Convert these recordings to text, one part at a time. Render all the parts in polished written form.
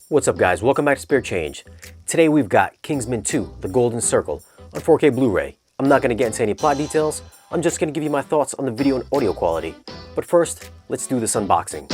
What's up guys, welcome back to Spare Change. Today we've got Kingsman 2, The Golden Circle, on 4K Blu-ray. I'm not going to get into any plot details, I'm just going to give you my thoughts on the video and audio quality. But first, let's do this unboxing.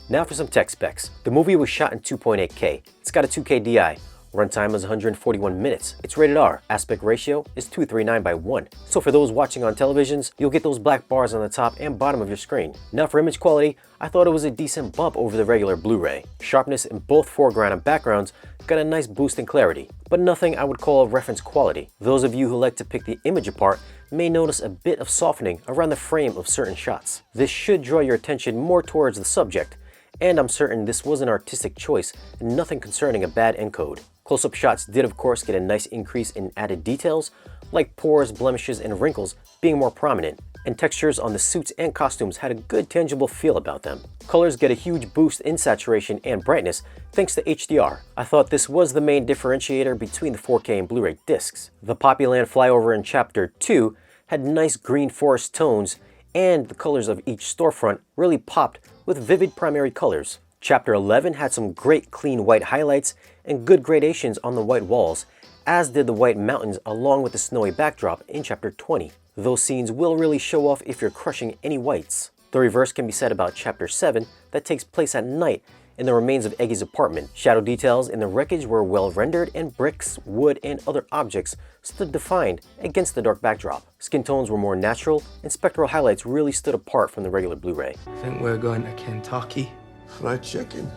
Now for some tech specs. The movie was shot in 2.8K. It's got a 2K DI. Runtime is 141 minutes. It's rated R. Aspect ratio is 239:1. So for those watching on televisions, you'll get those black bars on the top and bottom of your screen. Now for image quality, I thought it was a decent bump over the regular Blu-ray. Sharpness in both foreground and backgrounds got a nice boost in clarity, but nothing I would call reference quality. Those of you who like to pick the image apart may notice a bit of softening around the frame of certain shots. This should draw your attention more towards the subject, and I'm certain this was an artistic choice and nothing concerning a bad encode. Close-up shots did of course get a nice increase in added details, like pores, blemishes, and wrinkles being more prominent, and textures on the suits and costumes had a good tangible feel about them. Colors get a huge boost in saturation and brightness thanks to HDR. I thought this was the main differentiator between the 4K and Blu-ray discs. The Poppyland flyover in Chapter 2 had nice green forest tones, and the colors of each storefront really popped with vivid primary colors. Chapter 11 had some great clean white highlights and good gradations on the white walls, as did the white mountains along with the snowy backdrop in Chapter 20. Those scenes will really show off if you're crushing any whites. The reverse can be said about Chapter 7 that takes place at night in the remains of Eggy's apartment. Shadow details in the wreckage were well rendered, and bricks, wood, and other objects stood defined against the dark backdrop. Skin tones were more natural, and spectral highlights really stood apart from the regular Blu-ray. I think we're going to Kentucky. Fried chicken.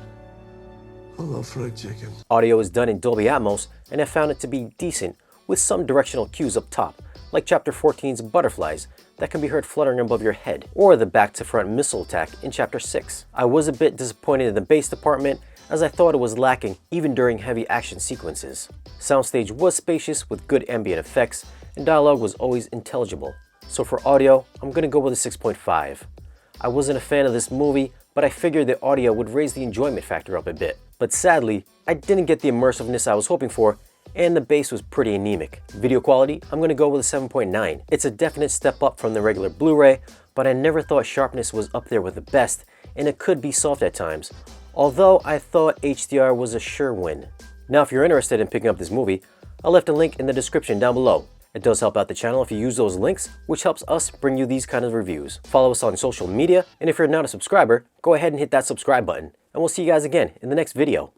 I love fried chicken. Audio is done in Dolby Atmos, and I found it to be decent, with some directional cues up top, like Chapter 14's butterflies that can be heard fluttering above your head, or the back-to-front missile attack in Chapter 6. I was a bit disappointed in the bass department, as I thought it was lacking even during heavy action sequences. Soundstage was spacious with good ambient effects, and dialogue was always intelligible. So for audio, I'm gonna go with a 6.5. I wasn't a fan of this movie, but I figured the audio would raise the enjoyment factor up a bit. But sadly, I didn't get the immersiveness I was hoping for, and the bass was pretty anemic. Video quality, I'm gonna go with a 7.9. It's a definite step up from the regular Blu-ray, but I never thought sharpness was up there with the best, and it could be soft at times, although I thought HDR was a sure win. Now if you're interested in picking up this movie, I left a link in the description down below. It does help out the channel if you use those links, which helps us bring you these kind of reviews. Follow us on social media, and if you're not a subscriber, go ahead and hit that subscribe button. And we'll see you guys again in the next video.